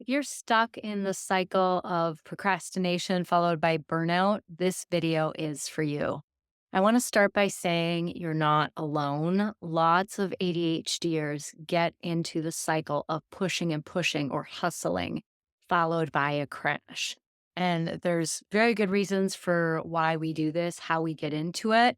if you're stuck in the cycle of procrastination followed by burnout, this video is for you. I want to start by saying you're not alone. Lots of ADHDers get into the cycle of pushing and pushing or hustling, followed by a crash. And there's very good reasons for why we do this, how we get into it.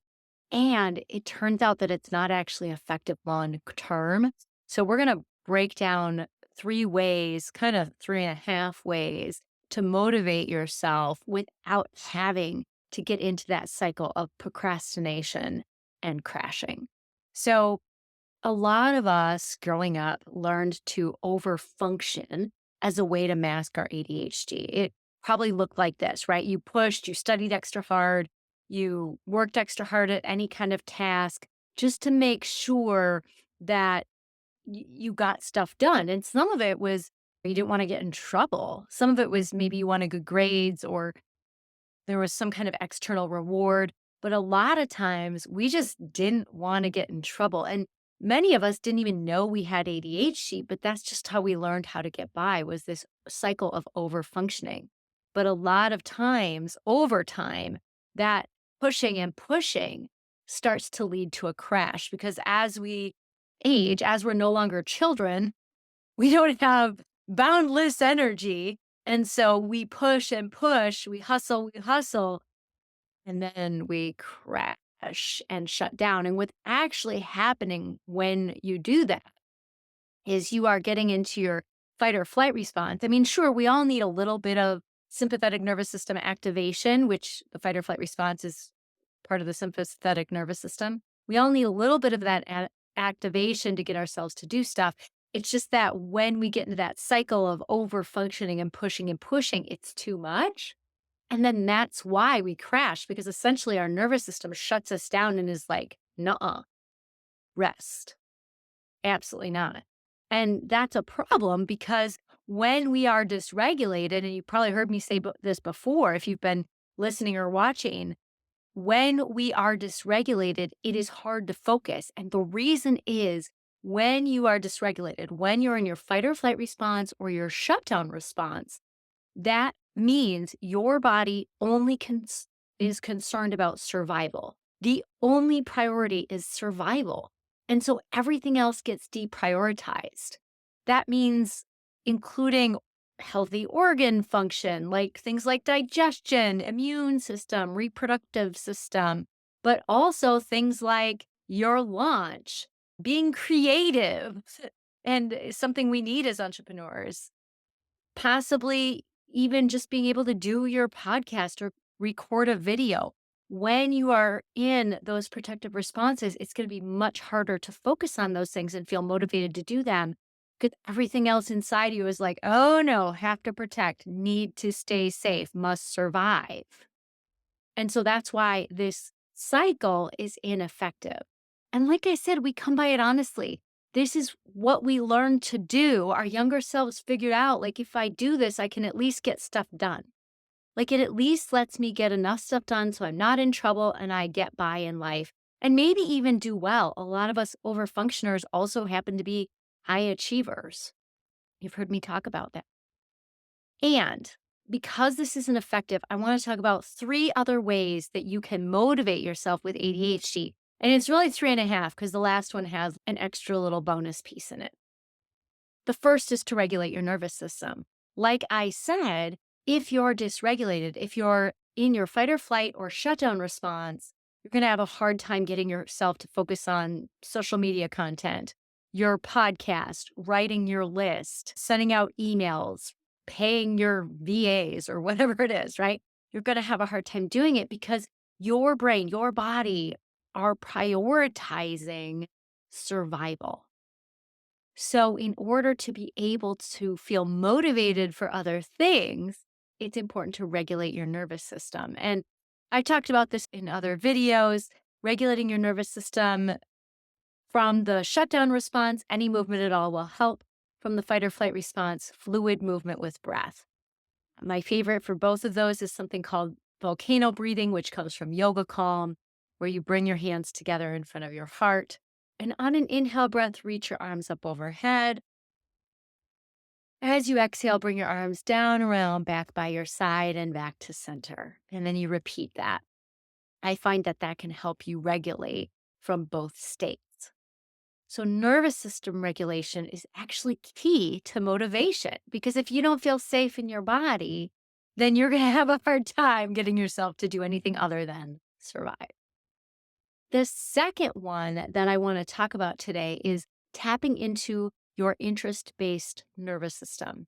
And it turns out that it's not actually effective long term. So we're going to break down three ways, kind of three and a half ways to motivate yourself without having to get into that cycle of procrastination and crashing. So, a lot of us growing up learned to overfunction as a way to mask our ADHD. It probably looked like this, right? You pushed, you studied extra hard, you worked extra hard at any kind of task just to make sure that you got stuff done. And some of it was you didn't want to get in trouble. Some of it was maybe you wanted good grades or there was some kind of external reward. But a lot of times we just didn't want to get in trouble. And many of us didn't even know we had ADHD, but that's just how we learned how to get by was this cycle of over functioning. But a lot of times over time, that pushing and pushing starts to lead to a crash because as we age, as we're no longer children, we don't have boundless energy. And so we push and push, we hustle, and then we crash and shut down. And what's actually happening when you do that is you are getting into your fight or flight response. I mean, sure, we all need a little bit of sympathetic nervous system activation, which the fight or flight response is part of the sympathetic nervous system. We all need a little bit of that activation to get ourselves to do stuff. It's just that when we get into that cycle of over functioning and pushing, it's too much. And then that's why we crash because essentially our nervous system shuts us down and is like, nuh-uh, rest. Absolutely not. And that's a problem because when we are dysregulated, and you probably heard me say this before if you've been listening or watching, when we are dysregulated, it is hard to focus. And the reason is when you are dysregulated, when you're in your fight or flight response or your shutdown response, that means your body only is concerned about survival. The only priority is survival. And so everything else gets deprioritized. That means including healthy organ function, like things like digestion, immune system, reproductive system, but also things like your launch, being creative, and something we need as entrepreneurs. Possibly even just being able to do your podcast or record a video. When you are in those protective responses, it's going to be much harder to focus on those things and feel motivated to do them because everything else inside you is like, oh no, have to protect, need to stay safe, must survive. And so that's why this cycle is ineffective. And like I said, we come by it honestly. This is what we learned to do. Our younger selves figured out, like, if I do this, I can at least get stuff done. Like, it at least lets me get enough stuff done so I'm not in trouble and I get by in life and maybe even do well. A lot of us overfunctioners also happen to be high achievers. You've heard me talk about that. And because this isn't effective, I want to talk about three other ways that you can motivate yourself with ADHD. And it's really three and a half because the last one has an extra little bonus piece in it. The first is to regulate your nervous system. Like I said, if you're dysregulated, if you're in your fight or flight or shutdown response, you're going to have a hard time getting yourself to focus on social media content, your podcast, writing your list, sending out emails, paying your VAs or whatever it is, right? You're going to have a hard time doing it because your brain, your body are prioritizing survival. So, in order to be able to feel motivated for other things, it's important to regulate your nervous system. And I talked about this in other videos. Regulating your nervous system from the shutdown response, any movement at all will help. From the fight or flight response, fluid movement with breath. My favorite for both of those is something called volcano breathing, which comes from yoga calm, where you bring your hands together in front of your heart. And on an inhale breath, reach your arms up overhead. As you exhale, bring your arms down, around, back by your side, and back to center. And then you repeat that. I find that that can help you regulate from both states. So, nervous system regulation is actually key to motivation because if you don't feel safe in your body, then you're going to have a hard time getting yourself to do anything other than survive. The second one that I want to talk about today is tapping into your interest based nervous system.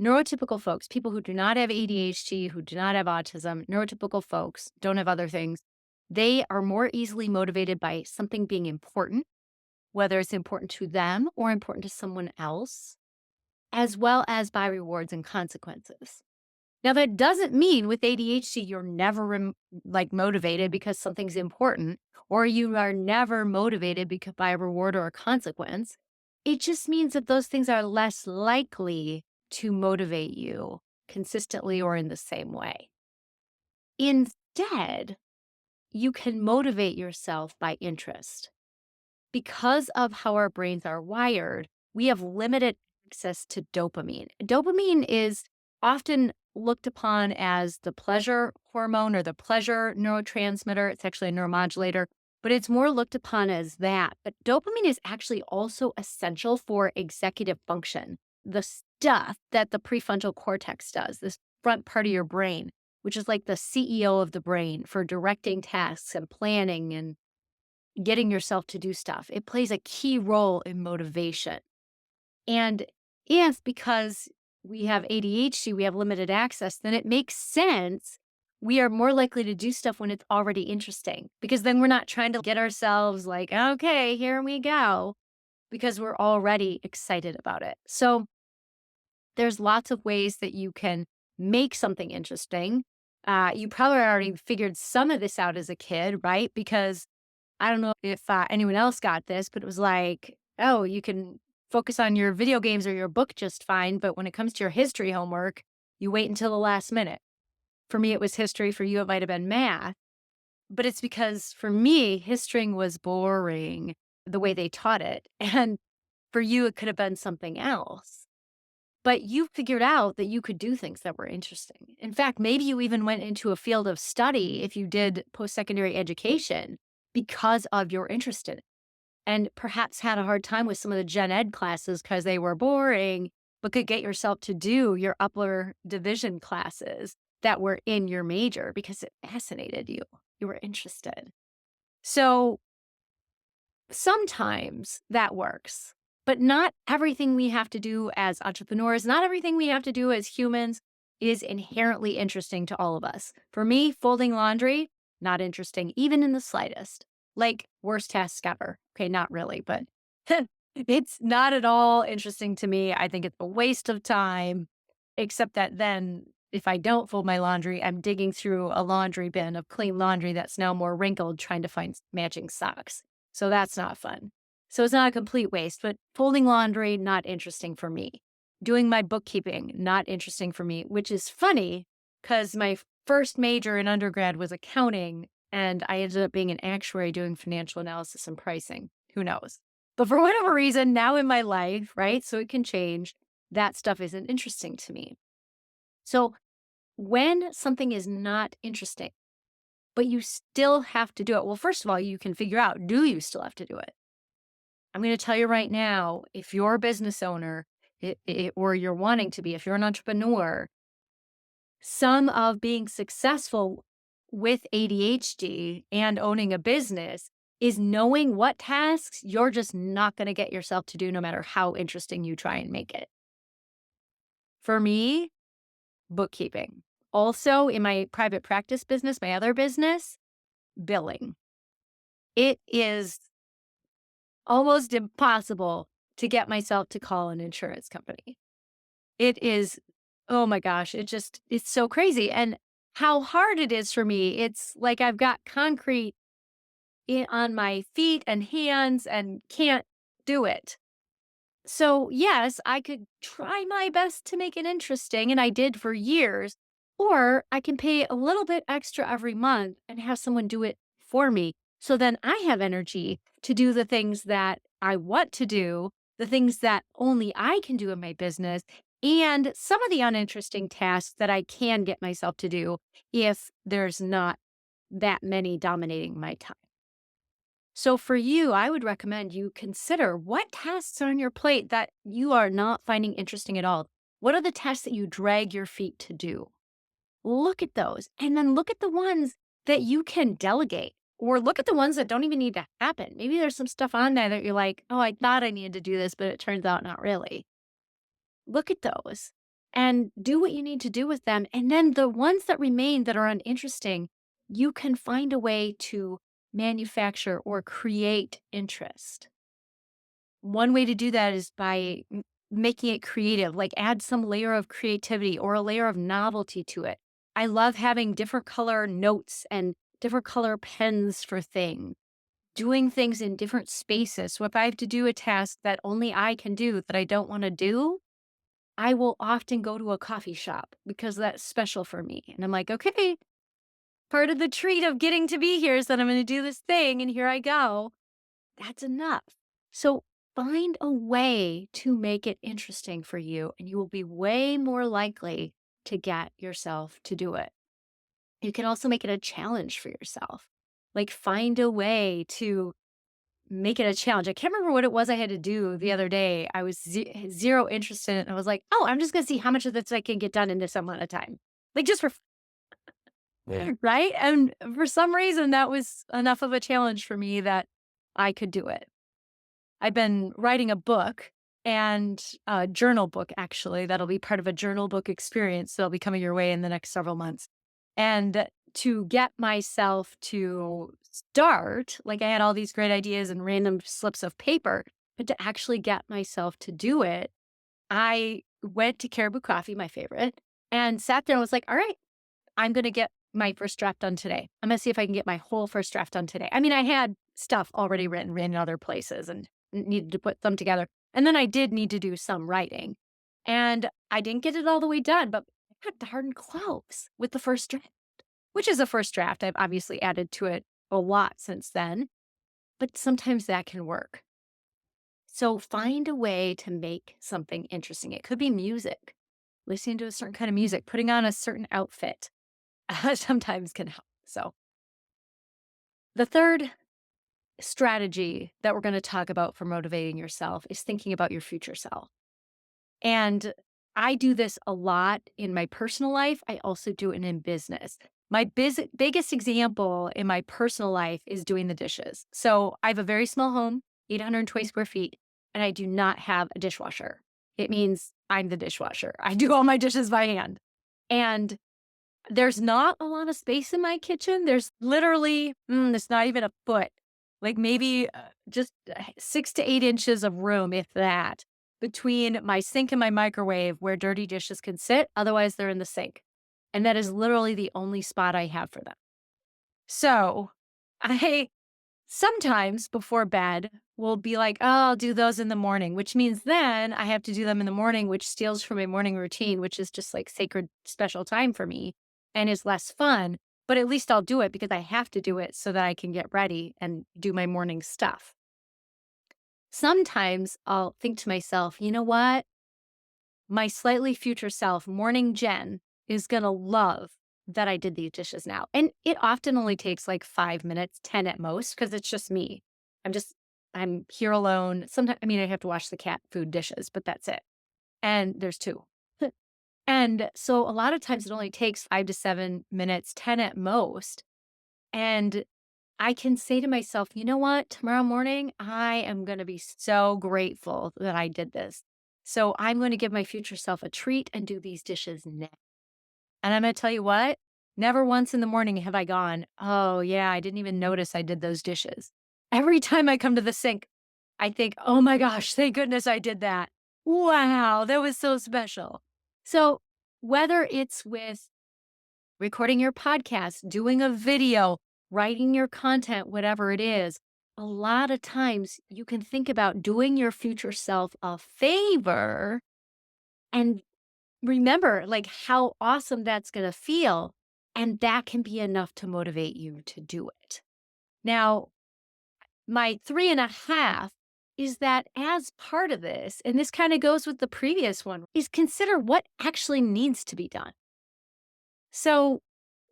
Neurotypical folks, people who do not have ADHD, who do not have autism, neurotypical folks don't have other things. They are more easily motivated by something being important, whether it's important to them or important to someone else, as well as by rewards and consequences. Now, that doesn't mean with ADHD, you're never motivated because something's important, or you are never motivated because by a reward or a consequence. It just means that those things are less likely to motivate you consistently or in the same way. Instead, you can motivate yourself by interest. Because of how our brains are wired, we have limited access to dopamine. Dopamine is often looked upon as the pleasure hormone or the pleasure neurotransmitter. It's actually a neuromodulator, but it's more looked upon as that. But dopamine is actually also essential for executive function, the stuff that the prefrontal cortex does, this front part of your brain, which is like the CEO of the brain for directing tasks and planning and getting yourself to do stuff. It plays a key role in motivation. And if because we have ADHD, we have limited access, then it makes sense. We are more likely to do stuff when it's already interesting because then we're not trying to get ourselves like, okay, here we go, because we're already excited about it. So there's lots of ways that you can make something interesting. You probably already figured some of this out as a kid, right? Because I don't know if anyone else got this, but it was like, oh, you can focus on your video games or your book just fine. But when it comes to your history homework, you wait until the last minute. For me, it was history. For you, it might have been math. But it's because for me, history was boring the way they taught it. And for you, it could have been something else. But you figured out that you could do things that were interesting. In fact, maybe you even went into a field of study if you did post secondary education because of your interest in it, and perhaps had a hard time with some of the gen ed classes because they were boring, but could get yourself to do your upper division classes that were in your major because it fascinated you. You were interested. So sometimes that works, but not everything we have to do as entrepreneurs, not everything we have to do as humans is inherently interesting to all of us. For me, folding laundry, not interesting, even in the slightest. Like, worst task ever. Okay, not really, but it's not at all interesting to me. I think it's a waste of time, except that then if I don't fold my laundry, I'm digging through a laundry bin of clean laundry that's now more wrinkled, trying to find matching socks. So that's not fun. So it's not a complete waste, but folding laundry, not interesting for me. Doing my bookkeeping, not interesting for me, which is funny because my first major in undergrad was accounting, and I ended up being an actuary doing financial analysis and pricing. Who knows? But for whatever reason, now in my life, right? So it can change. That stuff isn't interesting to me. So when something is not interesting, but you still have to do it, well, first of all, you can figure out, do you still have to do it? I'm going to tell you right now, if you're a business owner or you're wanting to be, if you're an entrepreneur, some of being successful with ADHD and owning a business is knowing what tasks you're just not going to get yourself to do no matter how interesting you try and make it. For me, bookkeeping. Also, in my private practice business, my other business, billing. It is almost impossible to get myself to call an insurance company. It is, oh my gosh, it's so crazy. And how hard it is for me. It's like I've got concrete on my feet and hands and can't do it. So, yes, I could try my best to make it interesting, and I did for years, or I can pay a little bit extra every month and have someone do it for me. So then I have energy to do the things that I want to do, the things that only I can do in my business, and some of the uninteresting tasks that I can get myself to do if there's not that many dominating my time. So for you, I would recommend you consider what tasks are on your plate that you are not finding interesting at all. What are the tasks that you drag your feet to do? Look at those and then look at the ones that you can delegate or look at the ones that don't even need to happen. Maybe there's some stuff on there that you're like, oh, I thought I needed to do this, but it turns out not really. Look at those and do what you need to do with them. And then the ones that remain that are uninteresting, you can find a way to manufacture or create interest. One way to do that is by making it creative, like add some layer of creativity or a layer of novelty to it. I love having different color notes and different color pens for things, doing things in different spaces. So if I have to do a task that only I can do that I don't want to do, I will often go to a coffee shop because that's special for me. And I'm like, okay, part of the treat of getting to be here is that I'm going to do this thing. And here I go. That's enough. So find a way to make it interesting for you, and you will be way more likely to get yourself to do it. You can also make it a challenge for yourself. Like find a way to make it a challenge. I can't remember what it was I had to do the other day. I was zero interested in it. And I was like, oh, I'm just going to see how much of this I can get done in this amount of time. Like just for, right? And for some reason, that was enough of a challenge for me that I could do it. I've been writing a book and a journal book, actually, that'll be part of a journal book experience that'll be coming your way in the next several months. And to get myself to start, like I had all these great ideas and random slips of paper, but to actually get myself to do it, I went to Caribou Coffee, my favorite, and sat there and was like, all right, I'm going to get my first draft done today. I'm going to see if I can get my whole first draft done today. I mean, I had stuff already written in other places and needed to put them together. And then I did need to do some writing. And I didn't get it all the way done, but I got darn close with the first draft, which is a first draft. I've obviously added to it a lot since then, but sometimes that can work. So find a way to make something interesting. It could be music, listening to a certain kind of music, putting on a certain outfit sometimes can help. So the third strategy that we're going to talk about for motivating yourself is thinking about your future self. And I do this a lot in my personal life. I also do it in business. My biggest example in my personal life is doing the dishes. So I have a very small home, 820 square feet, and I do not have a dishwasher. It means I'm the dishwasher. I do all my dishes by hand. And there's not a lot of space in my kitchen. There's literally, there's not even a foot, like maybe just 6 to 8 inches of room, if that, between my sink and my microwave where dirty dishes can sit. Otherwise, they're in the sink. And that is literally the only spot I have for them. So I sometimes before bed will be like, oh, I'll do those in the morning, which means then I have to do them in the morning, which steals from my morning routine, which is just like sacred special time for me and is less fun. But at least I'll do it because I have to do it so that I can get ready and do my morning stuff. Sometimes I'll think to myself, you know what? My slightly future self, morning Jen, is going to love that I did these dishes now. And it often only takes like 5 minutes, 10 at most, because it's just me. I'm here alone. Sometimes, I mean, I have to wash the cat food dishes, but that's it. And there's two. And so a lot of times it only takes 5 to 7 minutes, 10 at most. And I can say to myself, you know what? Tomorrow morning, I am going to be so grateful that I did this. So I'm going to give my future self a treat and do these dishes now. And I'm going to tell you what, never once in the morning have I gone, oh, yeah, I didn't even notice I did those dishes. Every time I come to the sink, I think, oh my gosh, thank goodness I did that. Wow, that was so special. So whether it's with recording your podcast, doing a video, writing your content, whatever it is, a lot of times you can think about doing your future self a favor and remember like how awesome that's going to feel. And that can be enough to motivate you to do it. Now, my 3.5 is that as part of this, and this kind of goes with the previous one, is consider what actually needs to be done. So,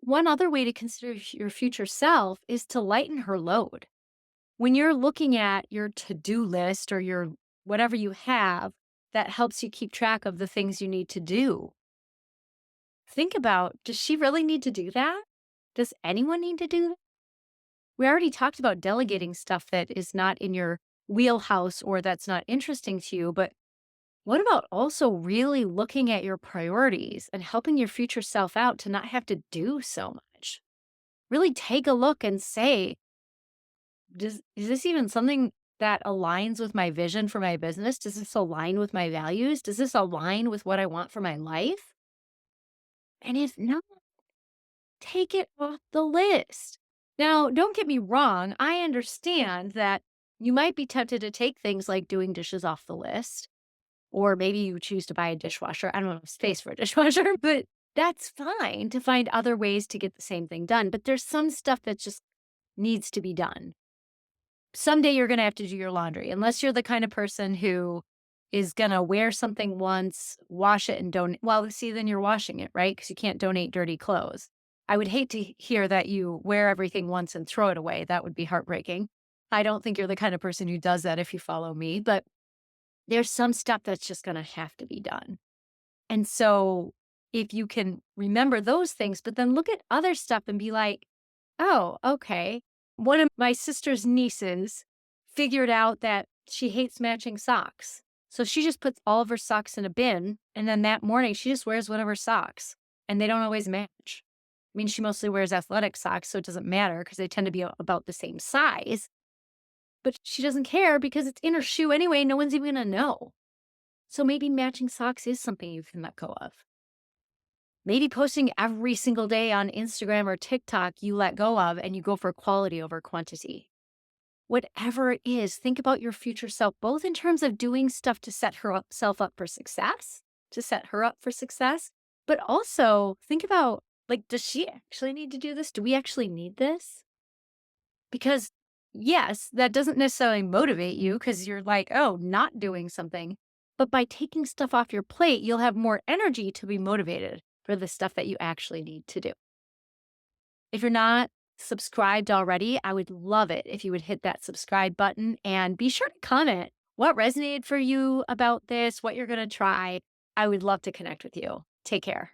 one other way to consider your future self is to lighten her load. When you're looking at your to do list or your whatever you have that helps you keep track of the things you need to do, think about, does she really need to do that? Does anyone need to do that? We already talked about delegating stuff that is not in your wheelhouse or that's not interesting to you, but what about also really looking at your priorities and helping your future self out to not have to do so much? Really take a look and say, is this even something that aligns with my vision for my business? Does this align with my values? Does this align with what I want for my life? And if not, take it off the list. Now, don't get me wrong. I understand that you might be tempted to take things like doing dishes off the list, or maybe you choose to buy a dishwasher. I don't have space for a dishwasher, but that's fine to find other ways to get the same thing done. But there's some stuff that just needs to be done. Someday you're going to have to do your laundry, unless you're the kind of person who is going to wear something once, wash it and donate. Well, see, then you're washing it, right? Because you can't donate dirty clothes. I would hate to hear that you wear everything once and throw it away. That would be heartbreaking. I don't think you're the kind of person who does that if you follow me, but there's some stuff that's just going to have to be done. And so if you can remember those things, but then look at other stuff and be like, oh, okay. One of my sister's nieces figured out that she hates matching socks. So she just puts all of her socks in a bin. And then that morning, she just wears one of her socks and they don't always match. I mean, she mostly wears athletic socks, so it doesn't matter because they tend to be about the same size. But she doesn't care because it's in her shoe anyway. No one's even going to know. So maybe matching socks is something you can let go of. Maybe posting every single day on Instagram or TikTok you let go of and you go for quality over quantity. Whatever it is, think about your future self, both in terms of doing stuff to set herself up for success, to set her up for success, but also think about, like, does she actually need to do this? Do we actually need this? Because yes, that doesn't necessarily motivate you because you're like, oh, not doing something. But by taking stuff off your plate, you'll have more energy to be motivated for the stuff that you actually need to do. If you're not subscribed already, I would love it if you would hit that subscribe button and be sure to comment what resonated for you about this, what you're going to try. I would love to connect with you. Take care.